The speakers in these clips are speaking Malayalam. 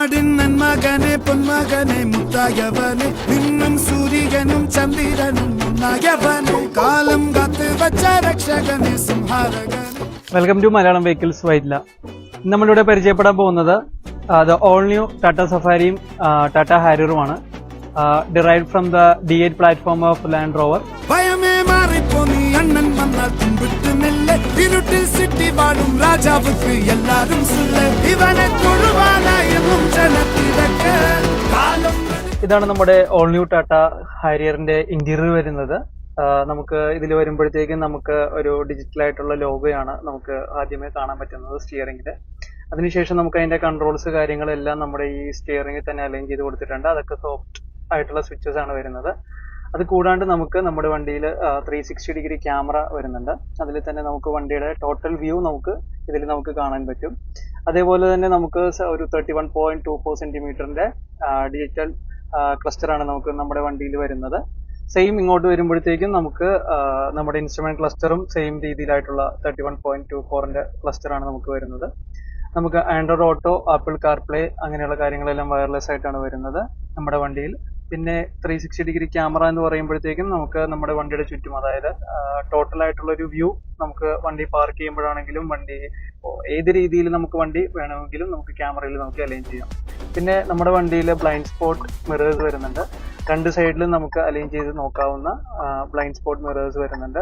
മകനെ പൊന്മകനെ മുത്തായവനെ നിന്നും സൂര്യനും ചന്ദ്രനും ഒന്നായവനെ കാലം കാത്ത് വച്ച രക്ഷകനെ സംഹാരകനെ. വെൽക്കം ടു മലയാളം വെഹിക്കിൾസ് വൈറ്റ്ല. നമ്മളിവിടെ പരിചയപ്പെടാൻ പോകുന്നത് ദ ഓൾ ന്യൂ ടാറ്റ സഫാരിയും ടാറ്റ ഹാരിയറുമാണ്. Derived from the D8 platform of Land Rover. ഭയമേ മാറിപ്പോ നീ അണ്ണൻ വന്നാൽ തുമ്പിട്ട് നെല്ല് ഇരുട്ടിൽ സിറ്റി വാഴും രാജാവുക്ക് എല്ലാരും ഇവനെ തൊഴുവാനായും ജനത്തിരക്ക്. ഇതാണ് നമ്മുടെ ഓൾ ന്യൂ ടാറ്റ ഹാരിയറിന്റെ ഇന്റീരിയർ വരുന്നത്. നമുക്ക് ഇതിൽ വരുമ്പോഴത്തേക്കും നമുക്ക് ഒരു ഡിജിറ്റൽ ആയിട്ടുള്ള ലോഗോയാണ് നമുക്ക് ആദ്യമേ കാണാൻ പറ്റുന്നത് സ്റ്റിയറിംഗില്. അതിനുശേഷം നമുക്ക് അതിന്റെ കൺട്രോൾസ് കാര്യങ്ങളെല്ലാം നമ്മുടെ ഈ സ്റ്റിയറിംഗിൽ തന്നെ അലൈൻ ചെയ്ത് കൊടുത്തിട്ടുണ്ട്. അതൊക്കെ സോഫ്റ്റ് ആയിട്ടുള്ള സ്വിച്ചസ് ആണ് വരുന്നത്. അത് കൂടാണ്ട് നമുക്ക് നമ്മുടെ വണ്ടിയിൽ 360 ഡിഗ്രി ക്യാമറ വരുന്നുണ്ട്. അതിൽ തന്നെ നമുക്ക് വണ്ടിയുടെ ടോട്ടൽ വ്യൂ ഇതിൽ നമുക്ക് കാണാൻ പറ്റും. അതേപോലെ തന്നെ നമുക്ക് ഒരു 31.24 സെന്റിമീറ്ററിന്റെ ഡിജിറ്റൽ ക്ലസ്റ്റർ ആണ് നമുക്ക് നമ്മുടെ വണ്ടിയിൽ വരുന്നത്. സെയിം ഇങ്ങോട്ട് വരുമ്പോഴത്തേക്കും നമുക്ക് നമ്മുടെ ഇൻസ്ട്രുമെന്റ് ക്ലസ്റ്ററും സെയിം രീതിയിലായിട്ടുള്ള 31.24ന്റെ ക്ലസ്റ്റർ ആണ് നമുക്ക് വരുന്നത്. നമുക്ക് ആൻഡ്രോയിഡ് ഓട്ടോ, ആപ്പിൾ കാർപ്ലേ അങ്ങനെയുള്ള കാര്യങ്ങളെല്ലാം വയർലെസ് ആയിട്ടാണ് വരുന്നത് നമ്മുടെ വണ്ടിയിൽ. പിന്നെ 360 ഡിഗ്രി ക്യാമറ എന്ന് പറയുമ്പോഴത്തേക്കും നമുക്ക് നമ്മുടെ വണ്ടിയുടെ ചുറ്റും, അതായത് ടോട്ടൽ ആയിട്ടുള്ള ഒരു വ്യൂ നമുക്ക് വണ്ടി പാർക്ക് ചെയ്യുമ്പോഴാണെങ്കിലും വണ്ടി ഏത് രീതിയിൽ നമുക്ക് വണ്ടി വേണമെങ്കിലും നമുക്ക് ക്യാമറയിൽ നമുക്ക് അലൈൻ ചെയ്യാം. പിന്നെ നമ്മുടെ വണ്ടിയിൽ ബ്ലൈൻഡ് സ്പോട്ട് മിറേഴ്സ് വരുന്നുണ്ട്. രണ്ട് സൈഡിലും നമുക്ക് അലൈൻ ചെയ്ത് നോക്കാവുന്ന ബ്ലൈൻഡ് സ്പോട്ട് മിറേഴ്സ് വരുന്നുണ്ട്.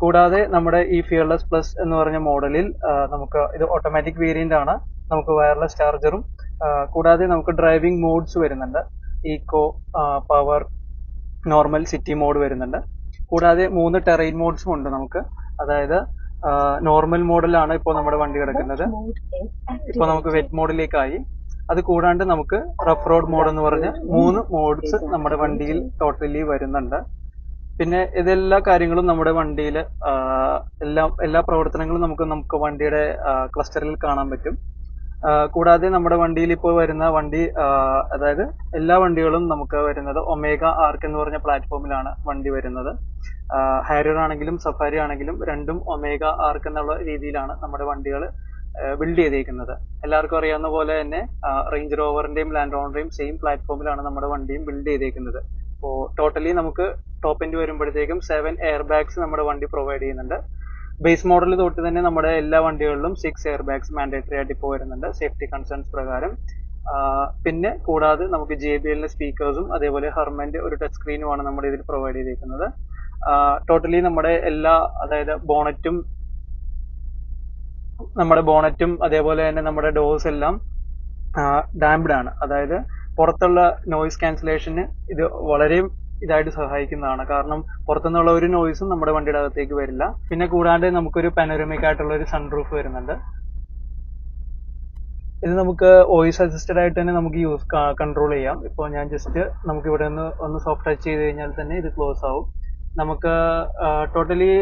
കൂടാതെ നമ്മുടെ ഈ ഫിയർലെസ് പ്ലസ് എന്ന് പറഞ്ഞ മോഡലിൽ നമുക്ക് ഇത് ഓട്ടോമാറ്റിക് വേരിയന്റ് ആണ്. നമുക്ക് വയർലെസ് ചാർജറും കൂടാതെ നമുക്ക് ഡ്രൈവിംഗ് മോഡ്സ് വരുന്നുണ്ട്. Eco, power, normal, city mode വരുന്നുണ്ട്. കൂടാതെ 3 ടെറൈൻ മോഡ്സും ഉണ്ട് നമുക്ക്. അതായത് നോർമൽ മോഡിലാണ് ഇപ്പോൾ നമ്മുടെ വണ്ടി കിടക്കുന്നത്. ഇപ്പോൾ നമുക്ക് വെറ്റ് മോഡിലേക്കായി. അത് കൂടാണ്ട് നമുക്ക് റഫ് റോഡ് മോഡ് എന്ന് പറഞ്ഞ 3 മോഡ്സ് നമ്മുടെ വണ്ടിയിൽ ടോട്ടലി വരുന്നുണ്ട്. പിന്നെ ഇതെല്ലാ കാര്യങ്ങളും നമ്മുടെ വണ്ടിയിൽ എല്ലാ പ്രവർത്തനങ്ങളും നമുക്ക് വണ്ടിയുടെ ക്ലസ്റ്ററിൽ കാണാൻ പറ്റും. കൂടാതെ നമ്മുടെ വണ്ടിയിൽ ഇപ്പോൾ വരുന്ന വണ്ടി, അതായത് എല്ലാ വണ്ടികളും നമുക്ക് വരുന്നത് ഒമേഗ ആർക്ക് എന്ന് പറഞ്ഞ പ്ലാറ്റ്ഫോമിലാണ് വണ്ടി വരുന്നത്. ഹാരിയർ ആണെങ്കിലും സഫാരി ആണെങ്കിലും രണ്ടും ഒമേഗ ആർക്ക് എന്നുള്ള രീതിയിലാണ് നമ്മുടെ വണ്ടികൾ ബിൽഡ് ചെയ്തേക്കുന്നത്. എല്ലാവർക്കും അറിയാവുന്ന പോലെ തന്നെ റേഞ്ച് റോവറിന്റെയും ലാൻഡ് റോവറിന്റെയും സെയിം പ്ലാറ്റ്ഫോമിലാണ് നമ്മുടെ വണ്ടിയും ബിൽഡ് ചെയ്തേക്കുന്നത്. അപ്പോൾ ടോട്ടലി നമുക്ക് ടോപ്പ് എൻഡ് വരുമ്പോഴത്തേക്കും 7 എയർ ബാഗ്സ് നമ്മുടെ വണ്ടി പ്രൊവൈഡ് ചെയ്യുന്നുണ്ട്. ബേസ് മോഡൽ തൊട്ട് തന്നെ നമ്മുടെ എല്ലാ വണ്ടികളിലും 6 എയർ ബാഗ്സ് മാൻഡേറ്ററി ആയിട്ട് ഇപ്പോൾ വരുന്നുണ്ട് സേഫ്റ്റി കൺസേൺസ് പ്രകാരം. പിന്നെ കൂടാതെ നമുക്ക് JBL സ്പീക്കേഴ്സും അതേപോലെ ഹെർമന്റെ ഒരു ടച്ച് സ്ക്രീനുമാണ് നമ്മുടെ ഇതിൽ പ്രൊവൈഡ് ചെയ്തിരിക്കുന്നത്. ടോട്ടലി നമ്മുടെ എല്ലാ, അതായത് ബോണറ്റും അതേപോലെ തന്നെ നമ്മുടെ ഡോർസ് എല്ലാം ഡാംപ്ഡ് ആണ്. അതായത് പുറത്തുള്ള നോയിസ് ക്യാൻസലേഷന് ഇത് വളരെ ഇതായിട്ട് സഹായിക്കുന്നതാണ്. കാരണം പുറത്തുനിന്നുള്ള ഒരു നോയിസും നമ്മുടെ വണ്ടിയുടെ അകത്തേക്ക് വരില്ല. പിന്നെ കൂടാണ്ട് നമുക്കൊരു പാനോരമിക് ആയിട്ടുള്ള ഒരു സൺറൂഫ് വരുന്നുണ്ട്. ഇത് നമുക്ക് വോയിസ് അസിസ്റ്റഡ് ആയിട്ട് തന്നെ നമുക്ക് കൺട്രോൾ ചെയ്യാം. ഇപ്പോൾ ഞാൻ ജസ്റ്റ് നമുക്ക് ഇവിടെ ഒന്ന് സോഫ്റ്റ് ടച്ച് ചെയ്ത് കഴിഞ്ഞാൽ തന്നെ ഇത് ക്ലോസ് ആവും. നമുക്ക് ടോട്ടലി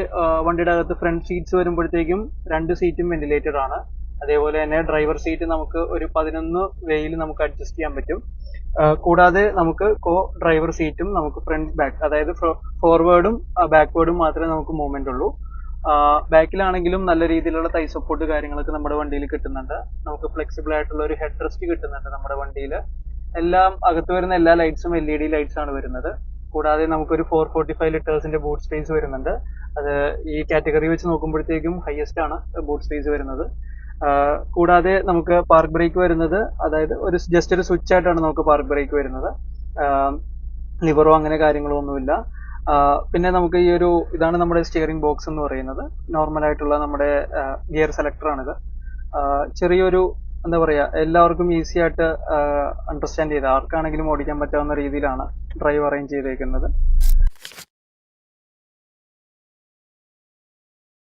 വണ്ടിയുടെ അകത്ത് ഫ്രണ്ട് സീറ്റ്സ് വരുമ്പോഴത്തേക്കും 2 സീറ്റും വെന്റിലേറ്റഡ് ആണ്. അതേപോലെ തന്നെ ഡ്രൈവർ സീറ്റ് നമുക്ക് ഒരു 11 വേയിൽ നമുക്ക് അഡ്ജസ്റ്റ് ചെയ്യാൻ പറ്റും. കൂടാതെ നമുക്ക് കോ ഡ്രൈവർ സീറ്റും നമുക്ക് ഫ്രണ്ട് ബാക്ക്, അതായത് ഫോർവേഡും ബാക്ക്വേർഡും മാത്രമേ നമുക്ക് മൂവ്മെന്റ് ഉള്ളൂ. ബാക്കിലാണെങ്കിലും നല്ല രീതിയിലുള്ള തൈ സപ്പോർട്ട് കാര്യങ്ങളൊക്കെ നമ്മുടെ വണ്ടിയിൽ കിട്ടുന്നുണ്ട്. നമുക്ക് ഫ്ലെക്സിബിൾ ആയിട്ടുള്ള ഒരു ഹെഡ് റെസ്റ്റ് കിട്ടുന്നുണ്ട് നമ്മുടെ വണ്ടിയിൽ. എല്ലാം അകത്ത് വരുന്ന എല്ലാ ലൈറ്റ്സും LED ലൈറ്റ്സ് ആണ് വരുന്നത്. കൂടാതെ നമുക്കൊരു 445 ലിറ്റേഴ്സിന്റെ ബൂട്ട് സ്പേസ് വരുന്നുണ്ട്. അത് ഈ കാറ്റഗറി വെച്ച് നോക്കുമ്പോഴത്തേക്കും ഹയസ്റ്റ് ആണ് ബൂട്ട് സ്പേസ് വരുന്നത്. കൂടാതെ നമുക്ക് പാർക്ക് ബ്രേക്ക് വരുന്നത്, അതായത് ജസ്റ്റ് ഒരു സ്വിച്ച് ആയിട്ടാണ് നമുക്ക് പാർക്ക് ബ്രേക്ക് വരുന്നത്. ലിവറോ അങ്ങനെ കാര്യങ്ങളോ ഒന്നുമില്ല. പിന്നെ നമുക്ക് ഇതാണ് നമ്മുടെ സ്റ്റിയറിംഗ് ബോക്സ് എന്ന് പറയുന്നത്. നോർമൽ ആയിട്ടുള്ള നമ്മുടെ ഗിയർ സെലക്ടർ ആണിത്. ചെറിയൊരു എന്താ പറയാ, എല്ലാവർക്കും ഈസി ആയിട്ട് അണ്ടർസ്റ്റാൻഡ് ചെയ്ത് ആർക്കാണെങ്കിലും ഓടിക്കാൻ പറ്റാവുന്ന രീതിയിലാണ് ഡ്രൈവ് അറേഞ്ച് ചെയ്തേക്കുന്നത്.